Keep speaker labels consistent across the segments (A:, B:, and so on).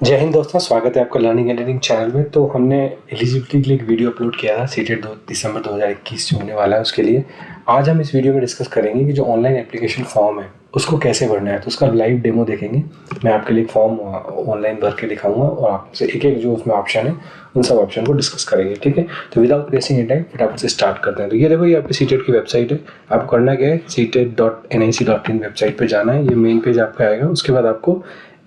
A: जय हिंद दोस्तों, स्वागत है आपका लर्निंग एंड लर्निंग चैनल में। तो हमने एलिजिबिलिटी के लिए एक वीडियो अपलोड किया था सीटेट 2 दिसंबर 2021 जो होने वाला है उसके लिए। आज हम इस वीडियो में डिस्कस करेंगे कि जो ऑनलाइन एप्लीकेशन फॉर्म है उसको कैसे भरना है। तो उसका लाइव डेमो देखेंगे। मैं आपके लिए एक फॉर्म ऑनलाइन भर के दिखाऊंगा और आपसे एक एक जो उसमें ऑप्शन है उन सब ऑप्शन को डिस्कस करेंगे, ठीक है। तो विदाउट वेस्टिंग एनी टाइम फटाफट से स्टार्ट करते हैं। तो ये देखो, ये आपकी सीटेट की वेबसाइट है। आपको करना क्या है, CTET.nic.in वेबसाइट पर जाना है। ये मेन पेज आपका आएगा। उसके बाद आपको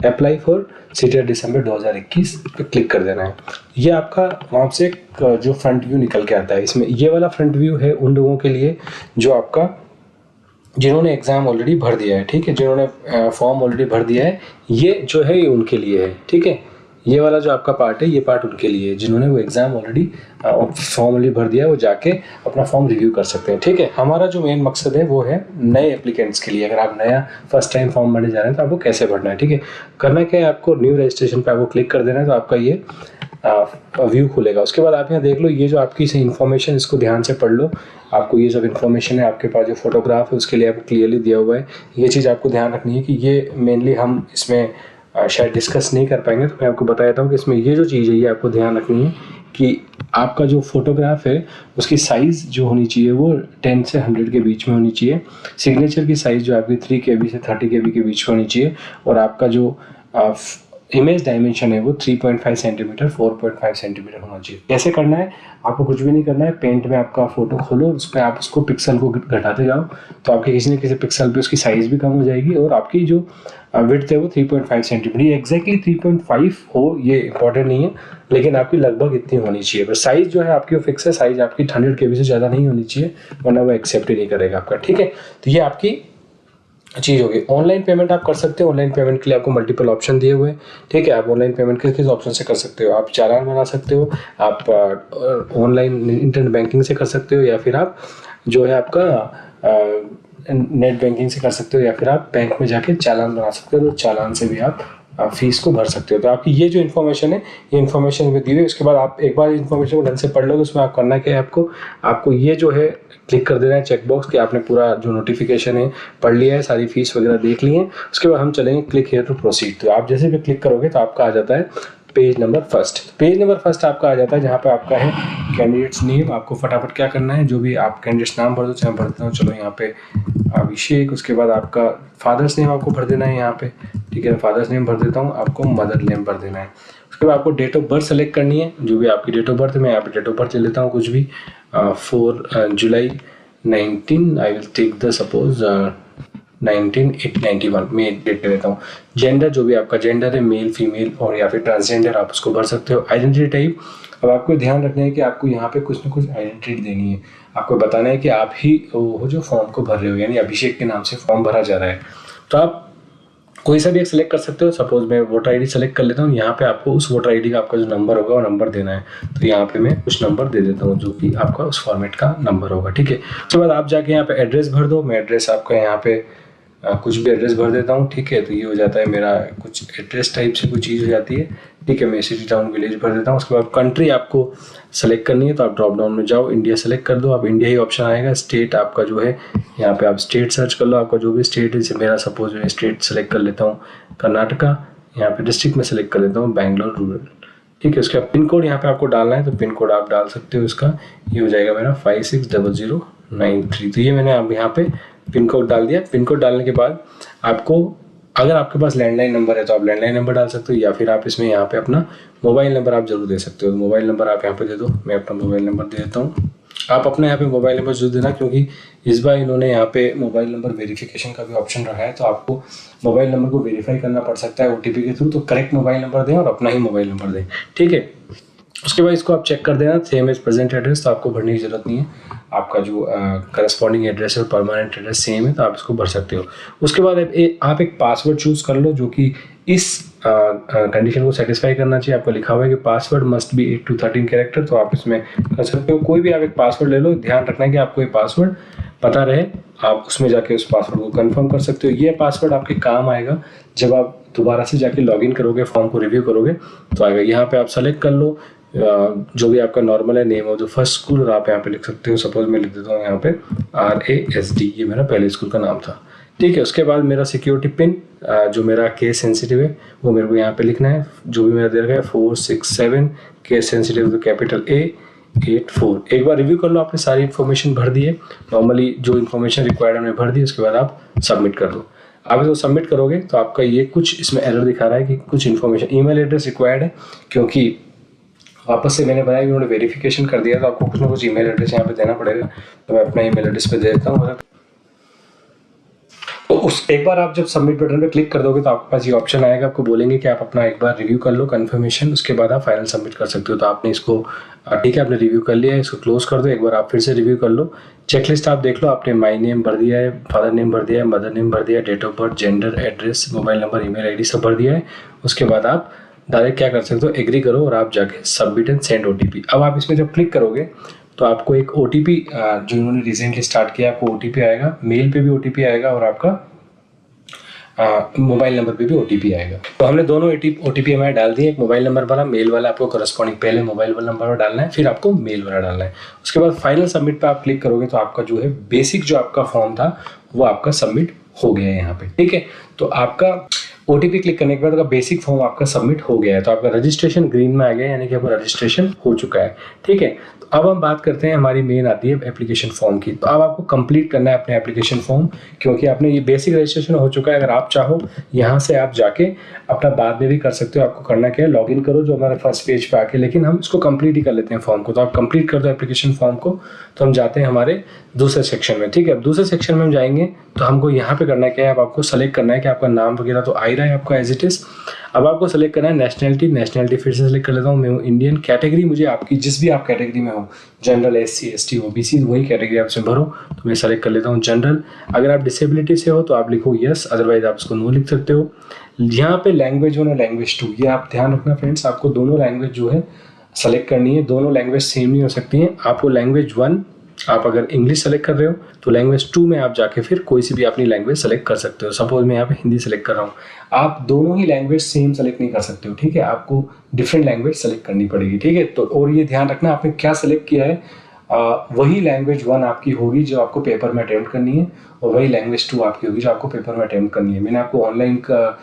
A: अप्लाई फॉर सीटेट दिसंबर 2021 पे क्लिक कर देना है। ये आपका वहाँ से एक जो फ्रंट व्यू निकल के आता है। इसमें ये वाला फ्रंट व्यू है उन लोगों के लिए जो आपका जिन्होंने एग्ज़ाम ऑलरेडी भर दिया है, ठीक है। जिन्होंने फॉर्म ऑलरेडी भर दिया है, ये जो है ये उनके लिए है, ठीक है। ये वाला जो आपका पार्ट है, ये पार्ट उनके लिए है जिन्होंने वो एग्ज़ाम ऑलरेडी फॉर्म ऑलरेडी भर दिया है। वो जाके अपना फॉर्म रिव्यू कर सकते हैं, ठीक है। हमारा जो मेन मकसद है वो है नए एप्लीकेंट्स के लिए। अगर आप नया फर्स्ट टाइम फॉर्म भरने जा रहे हैं तो आपको कैसे भरना है, ठीक है। करना क्या है, आपको न्यू रजिस्ट्रेशन पे आपको क्लिक कर देना है। तो आपका ये व्यू खुलेगा। उसके बाद आप यहाँ देख लो, ये जो आपकी इन्फॉर्मेशन, इसको ध्यान से पढ़ लो। आपको ये सब इन्फॉर्मेशन है, आपके पास जो फोटोग्राफ है उसके लिए आपको क्लियरली दिया हुआ है। ये चीज़ आपको ध्यान रखनी है कि ये मेनली हम इसमें शायद डिस्कस नहीं कर पाएंगे। तो मैं आपको बता देता हूँ कि इसमें ये जो चीज़ है ये आपको ध्यान रखनी है कि आपका जो फोटोग्राफ है उसकी साइज़ जो होनी चाहिए वो 10 से 100 के बीच में होनी चाहिए। सिग्नेचर की साइज़ जो आपकी 3 KB से 30 KB के बीच में होनी चाहिए। और आपका जो इमेज डायमेंशन है वो 3.5 सेंटीमीटर 4.5 सेंटीमीटर होना चाहिए। कैसे करना है, आपको कुछ भी नहीं करना है। पेंट में आपका फ़ोटो खोलो, उस पर आप उसको पिक्सल को घटाते जाओ तो आपके किसी न किसी पिक्सल पे उसकी साइज़ भी कम हो जाएगी। और आपकी जो विड्थ है वो 3.5 सेंटीमीटर, ये एग्जैक्टली 3.5 हो ये इंपॉर्टेंट नहीं है, लेकिन आपकी लगभग इतनी होनी चाहिए। बस साइज़ जो है आपकी वो फिक्स है। साइज़ आपकी 100 KB से ज़्यादा नहीं होनी चाहिए, वरना वो एक्सेप्ट ही नहीं करेगा आपका, ठीक है। तो ये आपकी चीज़ होगी। ऑनलाइन पेमेंट आप कर सकते हो। ऑनलाइन पेमेंट के लिए आपको मल्टीपल ऑप्शन दिए हुए हैं, ठीक है। आप ऑनलाइन पेमेंट किस किस ऑप्शन से कर सकते हो। आप चालान बना सकते हो, आप ऑनलाइन इंटरनेट बैंकिंग से कर सकते हो, या फिर आप जो है आपका नेट बैंकिंग से कर सकते हो, या फिर आप बैंक में जाके चालान बना सकते हो। तो चालान से भी आप फीस को भर सकते हो। तो आपकी ये जो इन्फॉर्मेशन है ये इन्फॉर्मेशन में दी हुई है। उसके बाद आप एक बार इन्फॉर्मेशन को ढंग से पढ़ लोगे, उसमें आप करना क्या है, आपको ये जो है क्लिक कर देना है चेकबॉक्स कि आपने पूरा जो नोटिफिकेशन है पढ़ लिया है, सारी फीस वगैरह देख ली है। उसके बाद हम चलेंगे क्लिक हियर टू प्रोसीड। तो आप जैसे भी क्लिक करोगे तो आपका आ जाता है page number first. Page number first आपका आ जाता है जहाँ पे आपका है कैंडिडेट्स नेम। आपको फटाफट क्या करना है, जो भी आप कैंडिडेट्स नाम भर दो, चाहे भर देता हूँ। चलो यहाँ पे अभिषेक। उसके बाद आपका फादर्स नेम आपको भर देना है यहाँ पे, ठीक है। फादर्स नेम भर देता हूँ, आपको मदर नेम भर देना है। उसके बाद आपको डेट ऑफ बर्थ सेलेक्ट करनी है, जो भी आपकी डेट ऑफ बर्थ है। मैं यहाँ पे डेट ऑफ बर्थ ले लेता हूँ कुछ भी, 4 जुलाई 19, I will take the suppose 1991 में डेट ले लेता हूँ। जेंडर, जो भी आपका जेंडर है, मेल फीमेल और या फिर ट्रांसजेंडर, आप उसको भर सकते हो। आइडेंटिटी टाइप, अब आपको ध्यान रखना है कि आपको यहाँ पे कुछ ना कुछ आइडेंटिटी देनी है। आपको बताना है कि आप ही वो जो फॉर्म को भर रहे हो, यानी अभिषेक के नाम से फॉर्म भरा जा रहा है। तो आप कोई सा भी एक सेलेक्ट कर सकते हो। सपोज मैं वोटर आईडी सेलेक्ट कर लेता हूँ। यहाँ पे आपको उस वोटर आईडी का आपका जो नंबर होगा वो नंबर देना है। तो यहाँ पे मैं कुछ नंबर दे देता हूँ जो कि आपका उस फॉर्मेट का नंबर होगा, ठीक है। उसके बाद आप जाके यहाँ पे एड्रेस भर दो। मैं एड्रेस आपका यहाँ पे कुछ भी एड्रेस भर देता हूँ, ठीक है। तो ये हो जाता है मेरा कुछ एड्रेस टाइप से कोई चीज़ हो जाती है, ठीक है। मैं सिटी टाउन विलेज भर देता हूँ। उसके बाद कंट्री आपको सेलेक्ट करनी है, तो आप ड्रॉप डाउन में जाओ, इंडिया सेलेक्ट कर दो। आप इंडिया ही ऑप्शन आएगा। स्टेट आपका जो है यहाँ पे आप स्टेट सर्च कर लो, आपका जो भी स्टेट है। जैसे मेरा सपोज मैं स्टेट सेलेक्ट कर लेता हूँ कर्नाटका। यहाँ पे डिस्ट्रिक्ट में सेलेक्ट कर लेता हूँ बैंगलोर रूरल, ठीक है। उसका पिन कोड यहाँ पे आपको डालना है, तो पिन कोड आप डाल सकते हो। इसका ये हो जाएगा मेरा 560093। तो ये मैंने अब यहाँ पे पिन कोड डाल दिया। पिन कोड डालने के बाद आपको, अगर आपके पास लैंडलाइन नंबर है तो आप लैंडलाइन नंबर डाल सकते हो, या फिर आप इसमें यहाँ पे अपना मोबाइल नंबर आप जरूर दे सकते हो। तो मोबाइल नंबर आप यहाँ पे दे दो। मैं अपना मोबाइल नंबर दे देता हूँ। आप अपने यहाँ पे मोबाइल नंबर जरूर देना, क्योंकि इस बार इन्होंने यहाँ पे मोबाइल नंबर वेरिफिकेशन का भी ऑप्शन रखा है। तो आपको मोबाइल नंबर को वेरीफाई करना पड़ सकता है OTP के थ्रू। तो करेक्ट मोबाइल नंबर दें और अपना ही मोबाइल नंबर दें, ठीक है। उसके बाद इसको आप चेक कर देना, सेम एज प्रेजेंट एड्रेस, तो आपको भरने की जरूरत नहीं है। आपका जो करस्पॉन्डिंग एड्रेस है और परमानेंट एड्रेस सेम है, तो आप इसको भर सकते हो। उसके बाद आप एक पासवर्ड चूज कर लो जो कि इस कंडीशन को सेटिस्फाई करना चाहिए। आपको लिखा हुआ है कि password must be 8 to 13 character, तो आप इसमें कर सकते हो। कोई भी आप एक पासवर्ड ले लो, ध्यान रखना है कि आपको ये पासवर्ड पता रहे। आप उसमें जाके उस पासवर्ड को कंफर्म कर सकते हो। ये पासवर्ड आपके काम आएगा जब आप दोबारा से जाके लॉगिन करोगे, फॉर्म को रिव्यू करोगे तो आएगा। यहाँ पे आप सेलेक्ट कर लो जो भी आपका नॉर्मल है, name of the first school, आप यहाँ पे लिख सकते हो। सपोज मैं लिख देता हूँ यहाँ पे RASD, ये मेरा पहले स्कूल का नाम था, ठीक है। उसके बाद मेरा सिक्योरिटी पिन जो मेरा केस सेंसिटिव है वो मेरे को यहाँ पे लिखना है, जो भी मेरा दे रखा है 467, केस सेंसिटिव तो कैपिटल A84। एक बार रिव्यू कर लो, आपने सारी इन्फॉर्मेशन भर दी है, नॉर्मली जो इन्फॉर्मेशन रिक्वायर्ड हमने भर दी, उसके बाद आप सबमिट कर दो। आप इसको सबमिट करोगे तो आपका ये कुछ इसमें एरर दिखा रहा है कि कुछ इन्फॉर्मेशन, ईमेल एड्रेस रिक्वायर्ड है, क्योंकि वापस से मैंने बताया कि उन्होंने वेरिफिकेशन कर दिया, तो आपको कुछ ना कुछ ईमेल एड्रेस यहाँ पे देना पड़ेगा। तो मैं अपना ईमेल एड्रेस पे दे देता हूँ। तो उस एक बार आप जब सबमिट बटन पे क्लिक कर दोगे तो आपके पास ये ऑप्शन आएगा, आपको बोलेंगे कि आप अपना एक बार रिव्यू कर लो कंफर्मेशन, उसके बाद आप फाइनल सबमिट कर सकते हो। तो आपने इसको ठीक है, आपने रिव्यू कर लिया है, इसको क्लोज कर दो। एक बार आप फिर से रिव्यू कर लो, चेकलिस्ट आप देख लो, आपने माई नेम भर दिया है, फादर नेम भर दिया है, मदर नेम भर दिया है, date of birth, gender, address, mobile number, email ID सब भर दिया है। उसके बाद आप डायरेक्ट क्या कर सकते हो, एग्री करो और आप जाके सबमिट एंड सेंड OTP। अब आप इसमें जब क्लिक करोगे तो आपको एक OTP जो इन्होंने रिसेंटली स्टार्ट किया, आपको OTP आएगा, मेल पे भी OTP आएगा और आपका मोबाइल नंबर पे भी OTP आएगा। तो हमने दोनों OTP हमारे डाल दिए, एक मोबाइल नंबर वाला, मेल वाला आपको करस्पॉन्डिंग पहले मोबाइल वाला नंबर वाला डालना है, फिर आपको मेल वाला डालना है। उसके बाद फाइनल सबमिट पे आप क्लिक करोगे तो आपका जो है बेसिक जो आपका फॉर्म था वो आपका सबमिट हो गया है यहाँ पे। ठीक है, तो आपका OTP क्लिक करने के बाद आपका बेसिक फॉर्म आपका सबमिट हो गया है, तो आपका रजिस्ट्रेशन ग्रीन में आ गया, यानी कि आपका रजिस्ट्रेशन हो चुका है। ठीक है, तो अब हम बात करते हैं, हमारी मेन आती है एप्लीकेशन फॉर्म की। तो अब आपको कंप्लीट करना है अपने एप्लीकेशन फॉर्म, क्योंकि आपने ये बेसिक रजिस्ट्रेशन हो चुका है। अगर आप चाहो यहाँ से आप जाके अपना बाद में भी कर सकते हो। आपको करना क्या है, लॉगिन करो जो हमारे फर्स्ट पेज पे आके, लेकिन हम इसको कंप्लीट ही कर लेते हैं फॉर्म को। तो आप कंप्लीट कर दो एप्लीकेशन फॉर्म को। तो हम जाते हैं हमारे दूसरे सेक्शन में। ठीक है, अब दूसरे सेक्शन में हम जाएंगे तो हमको यहाँ पे करना क्या है, अब आपको सेलेक्ट करना है कि आपका नाम वगैरह तो आ ही रहा है आपका एज इट इज। अब आपको सेलेक्ट करना है नेशनलिटी फिर से सेलेक्ट कर लेता हूँ, मैं हूँ इंडियन। कैटेगरी मुझे आपकी जिस भी आप कैटेगरी में हो, जनरल, SC ST OBC, वही कैटेगरी आप इसमें भरो। तो मैं सेलेक्ट कर लेता हूँ जनरल। अगर आप डिसेबिलिटी से हो तो आप लिखो यस, अदरवाइज आप इसको नो लिख सकते हो। यहाँ पे लैंग्वेज 1 और लैंग्वेज 2, ये आप ध्यान रखना फ्रेंड्स, आपको दोनों लैंग्वेज जो है सेलेक्ट करनी है। दोनों लैंग्वेज सेम नहीं हो सकती हैं। आपको लैंग्वेज 1 आप अगर इंग्लिश सेलेक्ट कर रहे हो तो लैंग्वेज 2 में आप जाके फिर कोई सी भी अपनी लैंग्वेज सेलेक्ट कर सकते हो। सपोज मैं यहाँ पे हिंदी सेलेक्ट कर रहा हूँ, आप दोनों ही लैंग्वेज सेम सेलेक्ट नहीं कर सकते हो। ठीक है, आपको डिफरेंट लैंग्वेज सेलेक्ट करनी पड़ेगी। ठीक है, तो और ये ध्यान रखना आपने क्या सेलेक्ट किया है, वही लैंग्वेज 1 आपकी होगी जो आपको पेपर में अटेम्प्ट करनी है, और वही लैंग्वेज 2 आपकी होगी जो आपको पेपर में अटेम्प्ट करनी है। मैंने आपको ऑनलाइन का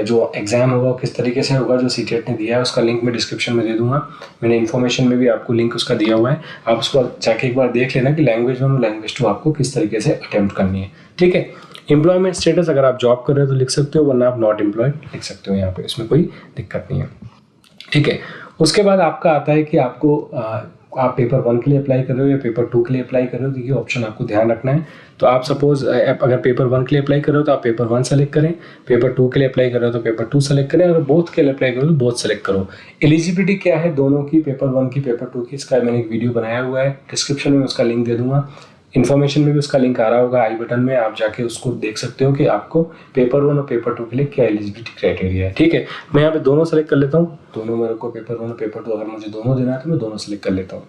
A: जो एग्जाम होगा किस तरीके से होगा, जो CTET ने दिया है उसका लिंक मैं डिस्क्रिप्शन में दे दूंगा। मैंने इन्फॉर्मेशन में भी आपको लिंक उसका दिया हुआ है, आप उसको जाके एक बार देख लेना कि लैंग्वेज 1 और लैंग्वेज 2 आपको किस तरीके से अटेम्प्ट करनी है। ठीक है, एम्प्लॉयमेंट स्टेटस अगर आप जॉब कर रहे हो तो लिख सकते हो, वरना आप नॉट एम्प्लॉयड लिख सकते हो यहाँ पे, इसमें कोई दिक्कत नहीं है। ठीक है, उसके बाद आपका आता है कि आपको आप पेपर 1 के लिए अप्लाई कर रहे हो या पेपर 2 के लिए अप्लाई कर रहे हो, तो ये ऑप्शन आपको ध्यान रखना है। तो आप सपोज अगर पेपर 1 के लिए अप्लाई कर रहे हो तो आप पेपर 1 सेलेक्ट करें, पेपर 2 के लिए अप्लाई कर रहे हो तो पेपर 2 सेलेक्ट करें, और बोथ के लिए अप्लाई करो तो बोथ सेलेक्ट करो। एलिजिबिलिटी क्या है दोनों की, पेपर 1 की, पेपर 2 की, इसका मैंने एक वीडियो बनाया हुआ है, डिस्क्रिप्शन में उसका लिंक दे दूंगा। इन्फॉर्मेशन में भी उसका लिंक आ रहा होगा आई बटन में, आप जाके उसको देख सकते हो कि आपको पेपर 1 और पेपर 2 के लिए क्या एलिजिबिलिटी क्राइटेरिया है। ठीक है, मैं यहाँ पे दोनों सेलेक्ट कर लेता हूँ, दोनों मेरे को पेपर 1 और पेपर 2 अगर मुझे दोनों देना है तो मैं दोनों सेलेक्ट कर लेता हूँ।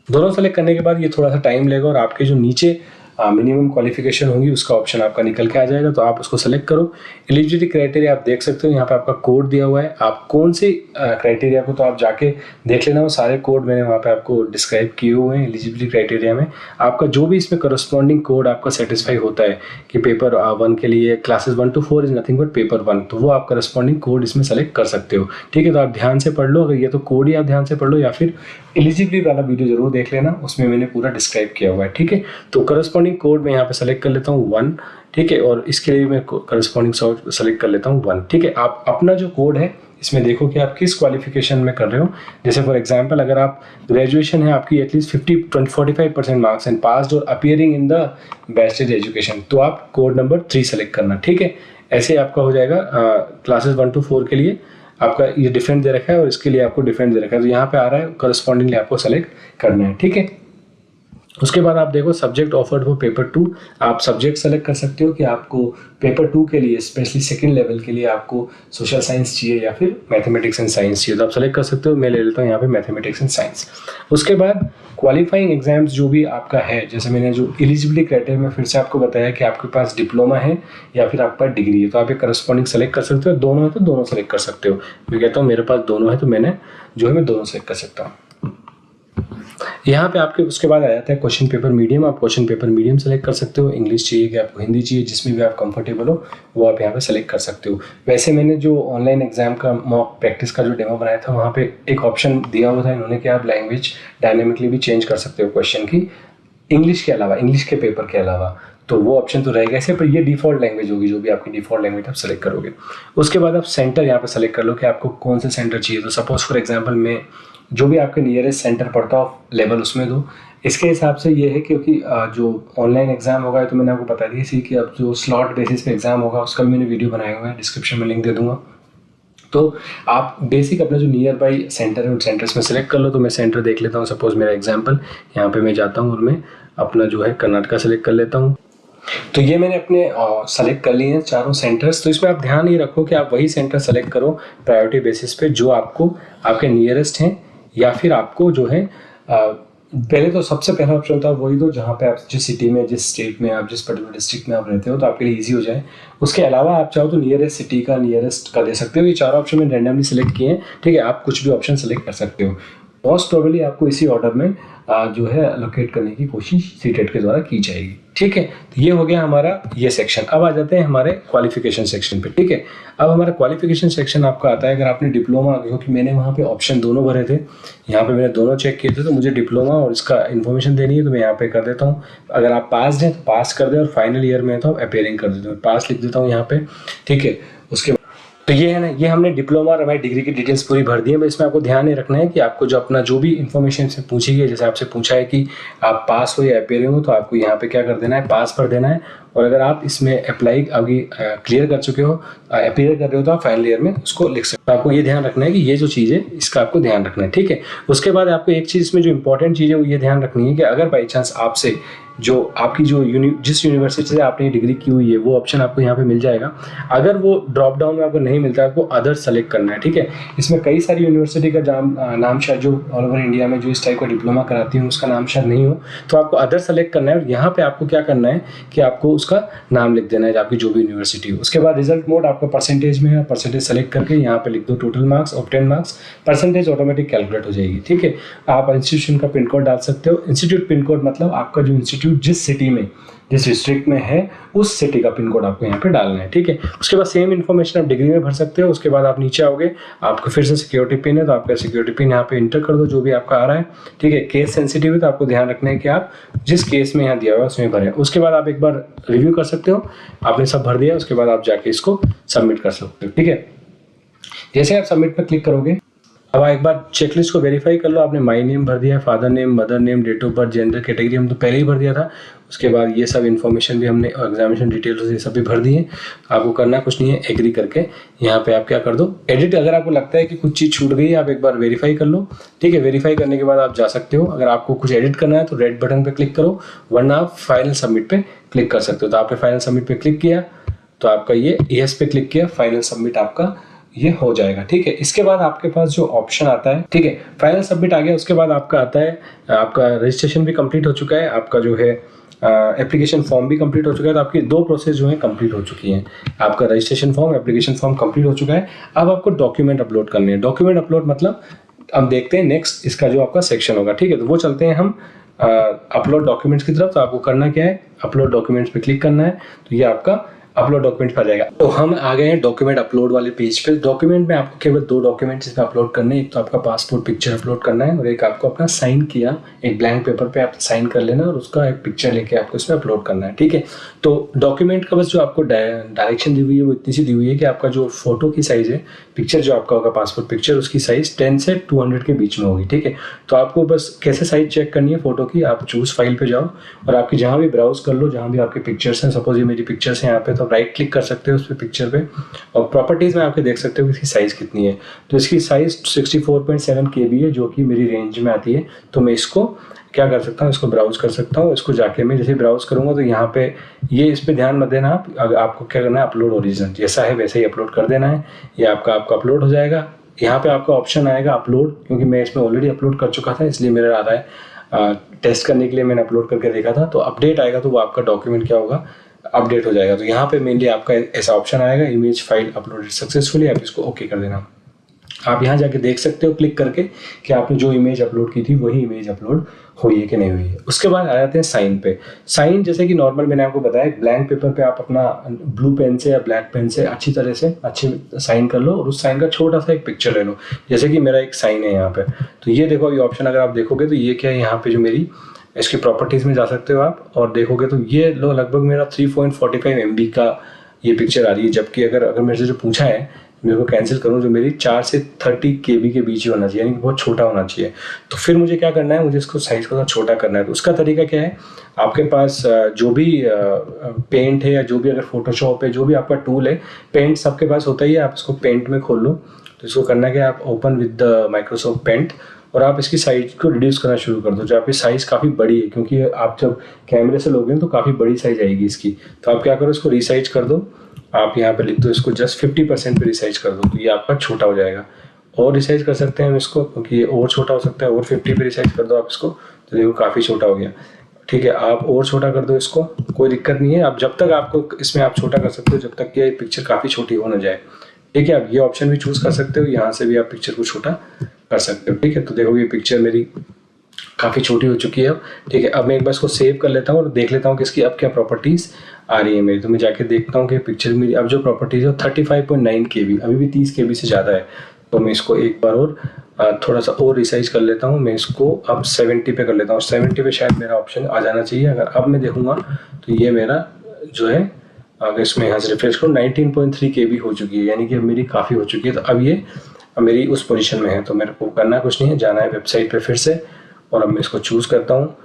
A: दोनों सेलेक्ट करने के बाद ये थोड़ा सा टाइम लेगा और आपके जो नीचे मिनिमम क्वालिफिकेशन होगी उसका ऑप्शन आपका निकल के आ जाएगा, तो आप उसको सेलेक्ट करो। एलिजिबिलिटी क्राइटेरिया आप देख सकते हो, यहाँ पे आपका कोड दिया हुआ है, आप कौन सी क्राइटेरिया को, तो आप जाके देख लेना, वो सारे कोड मैंने वहाँ पे आपको डिस्क्राइब किए हुए हैं। एलिजिबिलिटी क्राइटेरिया में आपका जो भी इसमें करस्पॉन्डिंग कोड आपका सेटिस्फाई होता है कि पेपर 1 के लिए classes 1 to 4 is nothing but paper 1, तो वो आप करस्पॉन्डिंग कोड इसमें सेलेक्ट कर सकते हो। ठीक है, तो आप ध्यान से पढ़ लो, अगर ये तो कोड ही आप ध्यान से पढ़ लो, या फिर एलिजिबिलिटी वाला वीडियो जरूर देख लेना, उसमें मैंने पूरा डिस्क्राइब किया हुआ है। ठीक है, तो करस्पॉन्डिंग कोड मैं यहाँ पे सेलेक्ट कर लेता हूँ 1। ठीक है, और इसके लिए मैं करस्पॉन्डिंग सेलेक्ट कर लेता हूँ 1। ठीक है, आप अपना जो कोड है इसमें देखो कि आप किस क्वालिफिकेशन में कर रहे हो। जैसे फॉर एग्जांपल अगर आप ग्रेजुएशन है, आपकी एटलीस्ट 45% मार्क्स एंड पास्ड और appearing in the bachelor education, तो आप कोड नंबर 3 सेलेक्ट करना। ठीक है, ऐसे आपका हो जाएगा। क्लासेस 1 to 4 के लिए आपका ये डिफरेंट दे रखा है और इसके लिए आपको डिफरेंट दे रखा है, तो यहाँ पे आ रहा है करस्पॉन्डिंगली आपको सेलेक्ट करना है। ठीक है, उसके बाद आप देखो सब्जेक्ट ऑफर्ड फॉर पेपर 2, आप सब्जेक्ट सेलेक्ट कर सकते हो कि आपको पेपर 2 के लिए स्पेशली सेकंड लेवल के लिए आपको सोशल साइंस चाहिए या फिर मैथमेटिक्स एंड साइंस चाहिए, तो आप सेलेक्ट कर सकते हो। मैं ले लेता हूँ यहाँ पे मैथमेटिक्स एंड साइंस। उसके बाद क्वालिफाइंग एग्जाम्स जो भी आपका है, जैसे मैंने जो एलिजिबिलिटी क्राइटेरिया में फिर से आपको बताया कि आपके पास डिप्लोमा है या फिर आपका डिग्री है, तो आप एक करस्पॉन्डिंग सेलेक्ट कर सकते हो। दोनों है तो दोनों सेलेक्ट कर सकते हो। मैं कहता हूँ मेरे पास दोनों है तो मैंने जो है मैं दोनों सेलेक्ट कर सकता हूँ। यहाँ पे आपके उसके बाद आ जाता है क्वेश्चन पेपर मीडियम। आप क्वेश्चन पेपर मीडियम सेलेक्ट कर सकते हो। इंग्लिश चाहिए कि आपको हिंदी चाहिए, जिसमें भी आप कंफर्टेबल हो वो आप यहाँ पे सेलेक्ट कर सकते हो। वैसे मैंने जो ऑनलाइन एग्जाम का मॉक प्रैक्टिस का जो डेमो बनाया था वहाँ पे एक ऑप्शन दिया हुआ था इन्होंने कि आप लैंग्वेज डायनेमिकली भी चेंज कर सकते हो क्वेश्चन की, इंग्लिश के अलावा, इंग्लिश के पेपर के अलावा। तो वो ऑप्शन तो रहेगा ऐसे, पर ये डिफ़ॉल्ट लैंग्वेज होगी, जो भी आपकी डिफ़ॉल्ट लैंग्वेज आप सेलेक्ट करोगे। उसके बाद आप सेंटर यहाँ पे सेलेक्ट कर लो कि आपको कौन सा सेंटर चाहिए। तो सपोज फॉर एग्जांपल मैं जो भी आपके नियरेस्ट सेंटर पड़ता हो लेवल उसमें दो। इसके हिसाब से ये है क्योंकि जो ऑनलाइन एग्जाम होगा तो मैंने आपको बता दी थी कि अब जो स्लॉट बेसिस पे एग्जाम होगा उसका भी मैंने वीडियो बनाया हुआ है, डिस्क्रिप्शन में लिंक दे दूंगा। तो आप बेसिक अपना जो नियर बाई सेंटर है उन सेंटर्स में सेलेक्ट कर लो। तो मैं सेंटर देख लेता हूँ, सपोज मेरा एग्जाम्पल यहाँ पे मैं जाता हूँ और मैं अपना जो है कर्नाटका सेलेक्ट कर लेता हूँ। तो ये मैंने अपने सेलेक्ट कर लिए हैं चारों सेंटर्स। तो इसमें आप ध्यान ये रखो कि आप वही सेंटर सेलेक्ट करो प्रायोरिटी बेसिस पे जो आपको आपके नियरेस्ट हैं, या फिर आपको जो है पहले तो सबसे पहला ऑप्शन था वही दो जहाँ पे आप जिस सिटी में, जिस स्टेट में, आप जिस पर्टिकुलर डिस्ट्रिक्ट में आप रहते हो तो आपके लिए ईजी हो जाए। उसके अलावा आप चाहो तो नियरेस्ट सिटी का नियरेस्ट का दे सकते हो। ये चारों ऑप्शन में रैंडमली सेलेक्ट किए हैं, ठीक है। आप कुछ भी ऑप्शन सेलेक्ट कर सकते हो। मोस्ट प्रोबेबली आपको इसी ऑर्डर में जो है लोकेट करने की कोशिश सीटेट के द्वारा की जाएगी, ठीक है। तो ये हो गया हमारा ये सेक्शन। अब आ जाते हैं हमारे क्वालिफिकेशन सेक्शन पे, ठीक है। अब हमारा क्वालिफिकेशन सेक्शन आपका आता है अगर आपने डिप्लोमा, क्योंकि मैंने वहाँ पे ऑप्शन दोनों भरे थे, यहाँ पे मैंने दोनों चेक किए थे, तो मुझे डिप्लोमा और इसका इन्फॉर्मेशन देनी है तो मैं यहाँ पे कर देता हूँ। अगर आप पास हैं तो पास कर दें और फाइनल ईयर में तो आप अपेयरिंग कर देते हो, पास लिख देता हूँ यहाँ पे, ठीक है। उसके तो ये है ना, ये हमने डिप्लोमा और हमारी डिग्री की डिटेल्स पूरी भर दी है। बस इसमें आपको ध्यान ये रखना है कि आपको जो अपना जो भी इन्फॉर्मेशन से पूछी गई, जैसे आपसे पूछा है कि आप पास हो या अपेयरिंग हो, तो आपको यहाँ पे क्या कर देना है, पास भर देना है। और अगर आप इसमें अप्लाई अभी क्लियर कर चुके हो, अपेयर कर रहे हो, तो आप फाइनल ईयर में उसको लिख सकते हो। आपको ये ध्यान रखना है कि ये जो चीज़ है इसका आपको ध्यान रखना है, ठीक है। उसके बाद आपको एक चीज़ इसमें जो इंपॉर्टेंट चीज़ है वो ये ध्यान रखनी है कि अगर बाई चांस आपसे जो आपकी जो जिस यूनिवर्सिटी से आपने डिग्री की हुई है वो ऑप्शन आपको यहाँ पे मिल जाएगा। अगर वो ड्रॉप डाउन में आपको नहीं मिलता है, आपको अदर सेलेक्ट करना है, ठीक है। इसमें कई सारी यूनिवर्सिटी का नाम शायद जो ऑल ओवर इंडिया में जो इस टाइप का डिप्लोमा कराती हूँ उसका नाम शायद नहीं हो, तो आपको अदर सेलेक्ट करना है। और यहाँ पे आपको क्या करना है कि आपको उसका नाम लिख देना है आपकी जो भी यूनिवर्सिटी हो। उसके बाद रिजल्ट मोड आपका परसेंटेज में है, परसेंटेज सेलेक्ट करके यहाँ पे लिख दो टोटल मार्क्स और 10 मार्क्स, परसेंटेज ऑटोमेटिक कैलकुलेट हो जाएगी, ठीक है। आप इंस्टीट्यूशन का पिन कोड डाल सकते हो। इंस्टीट्यूट पिन कोड मतलब आपका जो इंस्टीट्यूट जिस सिटी में, जिस डिस्ट्रिक्ट में है उस सिटी का पिन कोड आपको यहाँ पे डालना है, ठीक है। उसके बाद सेम इन्फॉर्मेशन आप डिग्री में भर सकते हो। उसके बाद आप नीचे आओगे, आपको फिर से सिक्योरिटी पिन है तो आपका सिक्योरिटी पिन यहाँ पे इंटर कर दो जो भी आपका आ रहा है, ठीक है। केस सेंसिटिव है तो आपको ध्यान रखना है कि आप जिस केस में यहाँ दिया हुआ है उसमें भरें। उसके बाद आप एक बार रिव्यू कर सकते हो, आपने सब भर दिया, उसके बाद आप जाके इसको सबमिट कर सकते हो, ठीक है। जैसे आप सबमिट पर क्लिक करोगे, अब एक बार चेकलिस्ट को वेरीफाई कर लो। आपने माई नेम भर दिया, father name, mother name, date of birth, gender, category हम तो पहले ही भर दिया था। उसके बाद ये सब इन्फॉर्मेशन भी हमने, एग्जामिनेशन डिटेल्स ये सब भी भर दिए। आपको करना कुछ नहीं है, एग्री करके यहाँ पे आप क्या कर दो, एडिट। अगर आपको लगता है कि कुछ चीज़ छूट गई है आप एक बार वेरीफाई कर लो, ठीक है। वेरीफाई करने के बाद आप जा सकते हो। अगर आपको कुछ एडिट करना है तो रेड बटन पर क्लिक करो, वरना आप फाइनल सबमिट पे क्लिक कर सकते हो। तो आपने फाइनल सबमिट पे क्लिक किया तो आपका ये येस पे क्लिक किया, फाइनल सबमिट आपका ये हो जाएगा, ठीक है। इसके बाद आपके पास जो ऑप्शन आता है, ठीक है, फाइनल सबमिट आ गया। उसके बाद आपका आता है, आपका रजिस्ट्रेशन भी कंप्लीट हो चुका है, आपका जो है एप्लीकेशन फॉर्म भी कंप्लीट हो चुका है। तो आपकी दो प्रोसेस जो है कंप्लीट हो चुकी हैं। आपका registration form, application form complete हो चुका है। अब आपको डॉक्यूमेंट अपलोड करने हैं। डॉक्यूमेंट अपलोड मतलब अब देखते हैं नेक्स्ट इसका जो आपका सेक्शन होगा, ठीक है। तो वो चलते हैं हम अपलोड डॉक्यूमेंट्स की तरफ। तो आपको करना क्या है, अपलोड डॉक्यूमेंट्स पे क्लिक करना है, तो ये आपका अपलोड डॉक्यूमेंट पर जाएगा। तो हम आ गए हैं डॉक्यूमेंट अपलोड वाले पेज पे। डॉक्यूमेंट में आपको केवल दो डॉक्यूमेंट्स इसमें अपलोड करने हैं। एक तो आपका पासपोर्ट पिक्चर अपलोड करना है और एक आपको अपना साइन किया एक ब्लैंक पेपर पे आप साइन कर लेना और उसका एक पिक्चर लेके आपको इसमें अपलोड करना है, ठीक है। तो डॉक्यूमेंट का बस जो आपको डायरेक्शन दी हुई है वो इतनी सी दी हुई है कि आपका जो फोटो की साइज़ है, पिक्चर जो आपका होगा पासपोर्ट पिक्चर, उसकी साइज़ 10 से 200 के बीच में होगी, ठीक है। तो आपको बस कैसे साइज़ चेक करनी है फोटो की, आप चूज़ फाइल पे जाओ और आपकी जहाँ भी ब्राउज कर लो, जहाँ भी आपके पिक्चर्स हैं, सपोज ये मेरी पिक्चर्स हैं यहाँ पे, तो राइट क्लिक कर सकते हो उस पर पिक्चर पे और प्रॉपर्टीज़ में आपके देख सकते हो कि इसकी साइज़ कितनी है। तो इसकी साइज़ 64.7 KB है जो कि मेरी रेंज में आती है। तो मैं इसको क्या कर सकता हूँ, इसको ब्राउज कर सकता हूँ। इसको जाके मैं जैसे ब्राउज करूँगा तो यहाँ पे ये इस पर ध्यान मत देना आप, अगर आपको क्या करना है अपलोड ओरिजिनल, जैसा है वैसे ही अपलोड कर देना है। ये आपका अपलोड हो जाएगा। यहाँ पे आपका ऑप्शन आएगा अपलोड, क्योंकि मैं इसमें ऑलरेडी अपलोड कर चुका था इसलिए मेरा आ रहा है टेस्ट करने के लिए मैंने अपलोड करके देखा था। तो अपडेट आएगा तो वो आपका डॉक्यूमेंट क्या होगा, अपडेट हो जाएगा। तो यहाँ पे मेनली आपका ऐसा ऑप्शन आएगा, इमेज फाइल अपलोडेड सक्सेसफुली, आप इसको ओके कर देना। आप यहाँ जाके देख सकते हो क्लिक करके कि आपने जो इमेज अपलोड की थी वही इमेज अपलोड हुई है कि नहीं हुई है। उसके बाद आ जाते हैं साइन पे। साइन जैसे कि नॉर्मल मैंने आपको बताया, ब्लैंक पेपर पे आप अपना ब्लू पेन से या ब्लैक पेन से अच्छी तरह से अच्छे साइन कर लो और उस साइन का छोटा सा एक पिक्चर ले लो। जैसे कि मेरा एक साइन है यहाँ पे, तो ये देखो अभी ऑप्शन अगर आप देखोगे तो ये क्या है, यहाँ पे जो मेरी इसकी प्रॉपर्टीज़ में जा सकते हो आप और देखोगे तो ये लो लगभग मेरा 3.45 MB का ये पिक्चर आ रही है। जबकि अगर मेरे से जो पूछा है मेरे को कैंसिल करूँ, जो मेरी 4 से 30 KB के बीच ही होना चाहिए, यानी कि बहुत छोटा होना चाहिए। तो फिर मुझे क्या करना है, मुझे इसको साइज़ को छोटा करना है। तो उसका तरीका क्या है, आपके पास जो भी पेंट है या जो भी अगर फोटोशॉप है, जो भी आपका टूल है, पेंट सबके पास होता ही है, आप इसको पेंट में खोल लो। तो इसको करना क्या है, आप open with the Microsoft paint और आप इसकी साइज को रिड्यूस करना शुरू कर दो। जो आपकी साइज़ काफ़ी बड़ी है, क्योंकि आप जब कैमरे से लोगे तो काफ़ी बड़ी साइज़ आएगी इसकी। तो आप क्या करो, इसको रिसाइज कर दो। आप यहाँ पे लिख दो इसको जस्ट 50% पे रिसाइज कर दो, तो ये आपका छोटा हो जाएगा। और रिसाइज कर सकते हैं हम इसको, क्योंकि ये और छोटा हो सकता है, और 50 पे रिसाइज कर दो आप इसको, तो देखो काफ़ी छोटा हो गया। ठीक है, आप और छोटा कर दो इसको, कोई दिक्कत नहीं है। आप जब तक आपको इसमें आप छोटा कर सकते हो जब तक ये पिक्चर काफ़ी छोटी हो ना जाए। ठीक है, आप ये ऑप्शन भी चूज़ कर सकते हो, यहाँ से भी आप पिक्चर को छोटा कर सकते हो। ठीक है, तो देखो ये पिक्चर मेरी काफ़ी छोटी हो चुकी है अब। ठीक है, अब मैं एक बार इसको सेव कर लेता हूँ और देख लेता हूँ कि इसकी अब क्या प्रॉपर्टीज़ आ रही है मेरी। तो मैं जाके देखता हूँ कि पिक्चर मेरी अब जो प्रॉपर्टीज़ है 35.9 KB, अभी भी 30 KB से ज़्यादा है। तो मैं इसको एक बार और थोड़ा सा और रिसाइज कर लेता हूँ। मैं इसको अब 70 पे कर लेता हूँ। 70 पे शायद मेरा ऑप्शन आ जाना चाहिए। अगर अब मैं देखूँगा तो ये मेरा जो है, अगर इसमें यहाँ से रिफ्रेश करूँ 19.3 KB हो चुकी है, यानी कि अब मेरी काफ़ी हो चुकी है। तो अब ये मेरी उस पोजीशन में है। तो मेरे को करना कुछ नहीं है, जाना है वेबसाइट पे फिर से, और अब मैं इसको चूज़ करता हूँ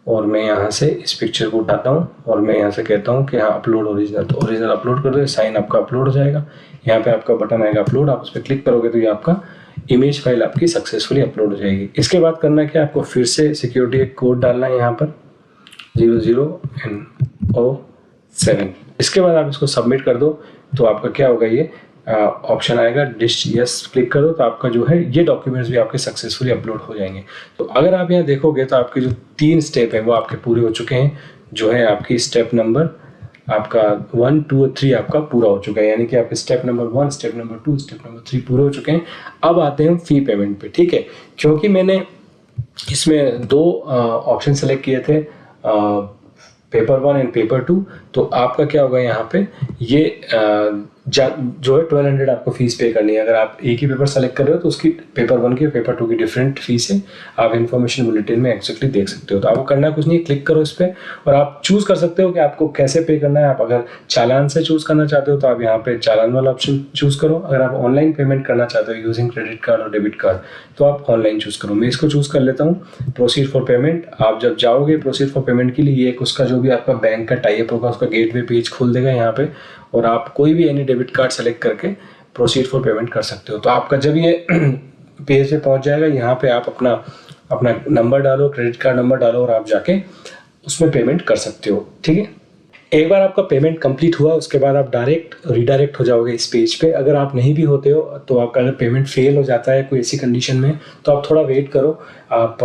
A: और मैं यहाँ से इस पिक्चर को उठाता हूँ और मैं यहाँ से कहता हूँ कि हाँ अपलोड ओरिजिनल। तो ओरिजिनल अपलोड कर दो, साइन आपका अपलोड हो जाएगा। यहाँ पे आपका बटन आएगा अपलोड, आप उस पर क्लिक करोगे तो ये आपका इमेज फाइल आपकी सक्सेसफुली अपलोड हो जाएगी। इसके बाद करना क्या, आपको फिर से सिक्योरिटी एक कोड डालना है यहाँ पर 00NO7। इसके बाद आप इसको सबमिट कर दो तो आपका क्या होगा, ये ऑप्शन आएगा डिश यस, क्लिक करो तो आपका जो है ये डॉक्यूमेंट्स भी आपके सक्सेसफुली अपलोड हो जाएंगे। तो अगर आप यहाँ देखोगे तो आपके जो 3 स्टेप हैं वो आपके पूरे हो चुके हैं। जो है आपकी स्टेप नंबर आपका 1, 2 और 3 आपका पूरा हो चुका है, यानी कि आपके step number 1, step number 2, step number 3 पूरे हो चुके हैं। अब आते हैं फी पेमेंट पे। ठीक है, क्योंकि मैंने इसमें 2 ऑप्शन सेलेक्ट किए थे, पेपर 1 एंड पेपर 2, तो आपका क्या होगा यहाँ पे, ये जो है 1200 आपको फीस पे करनी है। अगर आप एक ही पेपर सेलेक्ट कर रहे हो तो उसकी पेपर 1 की पेपर 2 की डिफरेंट फीस है। आप इन्फॉर्मेशन बुलेटिन में एक्जैक्टली देख सकते हो। तो आपको करना कुछ नहीं, क्लिक करो इस पर और आप चूज़ कर सकते हो कि आपको कैसे पे करना है। आप अगर चालान से चूज़ करना चाहते हो तो आप यहाँ पे चालान वाला ऑप्शन चूज़ करो। अगर आप ऑनलाइन पेमेंट करना चाहते हो यूजिंग क्रेडिट कार्ड और डेबिट कार्ड तो आप ऑनलाइन चूज़ करो। मैं इसको चूज़ कर लेता हूँ, प्रोसीड फॉर पेमेंट। आप जब जाओगे प्रोसीड फॉर पेमेंट के लिए, ये एक उसका जो भी आपका बैंक का टाई अप होगा उसका गेटवे पेज खोल देगा यहाँ पे, और आप कोई भी एनी डेबिट कार्ड सेलेक्ट करके प्रोसीड फॉर पेमेंट कर सकते हो। तो आपका जब ये पेज पे पहुंच जाएगा, यहाँ पे आप अपना नंबर डालो, क्रेडिट कार्ड नंबर डालो और आप जाके उसमें पेमेंट कर सकते हो। ठीक है, एक बार आपका पेमेंट कंप्लीट हुआ उसके बाद आप डायरेक्ट रिडायरेक्ट हो जाओगे इस पेज पे। अगर आप नहीं भी होते हो तो आपका अगर पेमेंट फेल हो जाता है कोई ऐसी कंडीशन में तो आप थोड़ा वेट करो। आप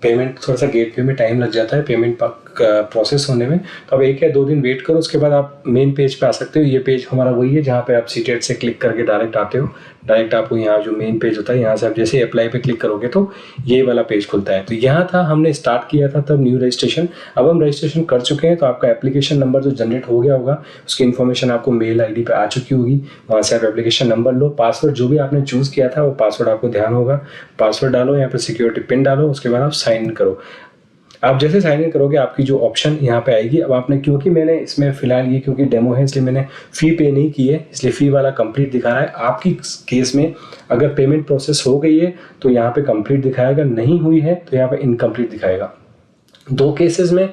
A: पेमेंट थोड़ा सा गेटवे में टाइम लग जाता है पेमेंट प्रोसेस होने में, तो अब 1 या 2 दिन वेट करो। उसके बाद आप मेन पेज पे आ सकते हो। ये पेज हमारा वही है जहाँ पे आप सीटेट से क्लिक करके डायरेक्ट आते हो। डायरेक्ट आपको यहाँ जो मेन पेज होता है यहाँ से आप जैसे अप्लाई पे क्लिक करोगे तो ये वाला पेज खुलता है। तो यहाँ था हमने स्टार्ट किया था तब न्यू रजिस्ट्रेशन। अब हम रजिस्ट्रेशन कर चुके हैं तो आपका एप्लीकेशन नंबर जो जनरेट हो गया होगा उसकी इन्फॉर्मेशन आपको मेल ID पे आ चुकी होगी। वहाँ से आप एप्लीकेशन नंबर लो, पासवर्ड जो भी आपने चूज़ किया था वो पासवर्ड आपको ध्यान होगा, पासवर्ड डालो, यहाँ पर सिक्योरिटी पिन डालो, उसके बाद आप साइन इन करो। आप जैसे साइन इन करोगे आपकी जो ऑप्शन यहाँ पे आएगी। अब आपने, क्योंकि मैंने इसमें फिलहाल ये क्योंकि डेमो है इसलिए मैंने फ़ी पे नहीं की है, इसलिए फ़ी वाला कंप्लीट दिखा रहा है। आपकी केस में अगर पेमेंट प्रोसेस हो गई है तो यहाँ पे कंप्लीट दिखाएगा, नहीं हुई है तो यहाँ पे इनकम्प्लीट दिखाएगा। 2 केसेस में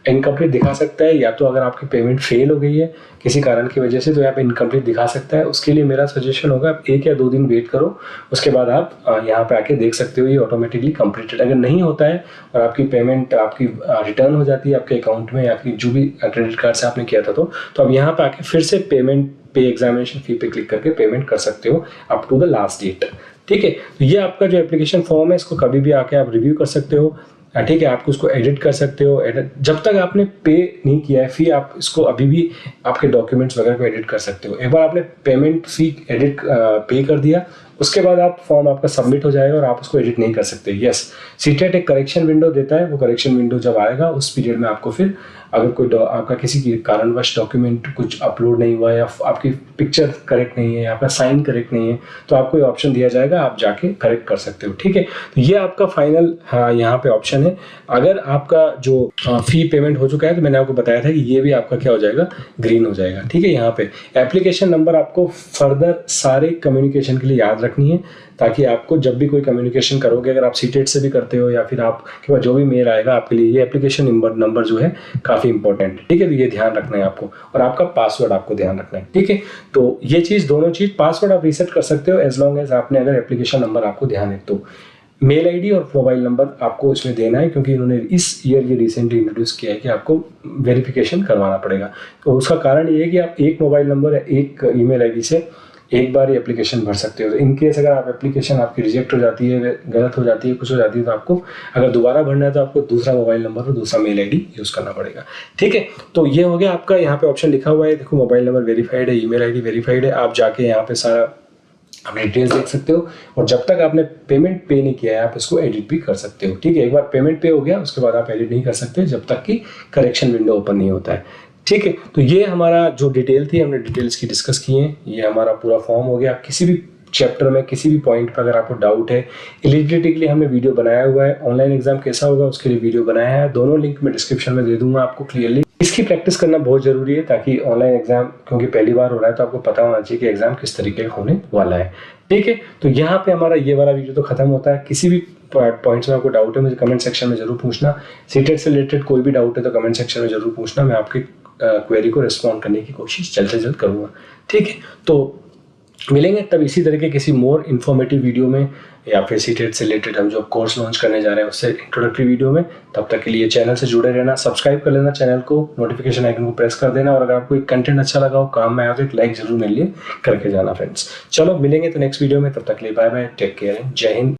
A: इनकम्प्लीट दिखा सकता है, या तो अगर आपकी पेमेंट फेल हो गई है किसी कारण की वजह से तो यहाँ पे इनकम्प्लीट दिखा सकता है। उसके लिए मेरा सजेशन होगा आप 1 या 2 दिन वेट करो, उसके बाद आप यहाँ पे आके देख सकते हो ये ऑटोमेटिकली कंप्लीटेड। अगर नहीं होता है और आपकी पेमेंट आपकी रिटर्न हो जाती है आपके अकाउंट में या फिर जो भी क्रेडिट कार्ड से आपने किया था तो आप यहाँ पे आके फिर से पेमेंट पे एग्जामिनेशन फ़ी पे क्लिक करके पेमेंट कर सकते हो up to the last date. ठीक है, तो ये आपका जो एप्लीकेशन फॉर्म है इसको कभी भी आके आप रिव्यू कर सकते हो। ठीक है, आप उसको एडिट कर सकते हो। जब तक आपने पे नहीं किया है फ़ी, आप इसको अभी भी आपके डॉक्यूमेंट्स वगैरह को एडिट कर सकते हो। एक बार आपने पेमेंट फ़ी एडिट पे कर दिया उसके बाद आप फॉर्म आपका सबमिट हो जाएगा और आप उसको एडिट नहीं कर सकते। यस, सीटेट एक करेक्शन विंडो देता है, वो करेक्शन विंडो जब आएगा उस पीरियड में आपको फिर अगर कोई आपका किसी की कारणवश डॉक्यूमेंट कुछ अपलोड नहीं हुआ या आपकी पिक्चर करेक्ट नहीं है या आपका साइन करेक्ट नहीं है तो आपको ये ऑप्शन दिया जाएगा, आप जाके करेक्ट कर सकते हो। ठीक है, तो ये आपका फाइनल यहाँ पे ऑप्शन है। अगर आपका जो फी पेमेंट हो चुका है तो मैंने आपको बताया था कि ये भी आपका क्या हो जाएगा, ग्रीन हो जाएगा। ठीक है, यहाँ पे एप्लीकेशन नंबर आपको फर्दर सारे कम्युनिकेशन के लिए याद रखनी है, ताकि आपको जब भी कोई कम्युनिकेशन करोगे, अगर आप सीटेट से भी करते हो या फिर आपके पास जो भी मेल आएगा आपके लिए, ये एप्लीकेशन नंबर जो है काफ़ी इंपॉर्टेंट है। ठीक है, तो ये ध्यान रखना है आपको, और आपका पासवर्ड आपको ध्यान रखना है। ठीक है, तो ये चीज़ दोनों चीज़, पासवर्ड आप रीसेट कर सकते हो एज लॉन्ग एज आपने अगर एप्लीकेशन नंबर आपको ध्यान है तो। मेल आईडी और मोबाइल नंबर आपको इसमें देना है, क्योंकि इन्होंने इस ईयर ये रिसेंटली इंट्रोड्यूस किया है कि आपको वेरिफिकेशन करवाना पड़ेगा। तो उसका कारण ये है कि आप एक मोबाइल नंबर या एक ईमेल आईडी से एक बार ही एप्लीकेशन भर सकते हो। तो इन केस अगर आप एप्लीकेशन आपकी रिजेक्ट हो जाती है, गलत हो जाती है, कुछ हो जाती है, तो आपको अगर दोबारा भरना है तो आपको दूसरा मोबाइल नंबर और दूसरा मेल आईडी यूज़ करना पड़ेगा। ठीक है, तो ये हो गया आपका, यहाँ पे ऑप्शन लिखा हुआ है, देखो मोबाइल नंबर वेरीफाइड है, ईमेल आईडी वेरीफाइड है। आप जाके यहाँ पे सारा अपने डिटेल्स देख सकते हो, और जब तक आपने पेमेंट पे नहीं किया है आप इसको एडिट भी कर सकते हो। ठीक है, एक बार पेमेंट पे हो गया उसके बाद आप एडिट नहीं कर सकते जब तक कि करेक्शन विंडो ओपन नहीं होता है। ठीक है, तो ये हमारा जो डिटेल थी, हमने डिटेल्स की डिस्कस की हैं। ये हमारा पूरा फॉर्म हो गया। किसी भी चैप्टर में किसी भी पॉइंट पर अगर आपको डाउट है, एलिजिबिलिटी के लिए हमने वीडियो बनाया हुआ है, ऑनलाइन एग्जाम कैसा होगा उसके लिए वीडियो बनाया है, दोनों लिंक मैं डिस्क्रिप्शन में दे दूंगा आपको क्लियरली। इसकी प्रैक्टिस करना बहुत जरूरी है, ताकि ऑनलाइन एग्जाम, क्योंकि पहली बार हो रहा है तो आपको पता होना चाहिए कि एग्जाम किस तरीके का होने वाला है। ठीक है, तो यहाँ पे हमारा ये वाला वीडियो तो खत्म होता है। किसी भी पॉइंट्स में आपको डाउट है मुझे कमेंट सेक्शन में जरूर पूछना। सीटेट से रिलेटेड कोई भी डाउट है तो कमेंट सेक्शन में जरूर पूछना, मैं आपकी क्वेरी को रिस्पॉन्ड करने की कोशिश जल्द से जल्द करूँगा। ठीक है, तो मिलेंगे तब इसी तरह के किसी मोर इन्फॉर्मेटिव वीडियो में, या फिर सीटेट से रिलेटेड हम जो कोर्स लॉन्च करने जा रहे हैं उससे इंट्रोडक्टरी वीडियो में। तब तक के लिए चैनल से जुड़े रहना, सब्सक्राइब कर लेना चैनल को, नोटिफिकेशन आइकन को प्रेस कर देना, और अगर आपको एक कंटेंट अच्छा लगा हो, काम में आया तो एक लाइक जरूर मेरे लिए करके जाना फ्रेंड्स। चलो मिलेंगे तो नेक्स्ट वीडियो में, तब तक के लिए बाय बाय, टेक केयर, जय हिंद।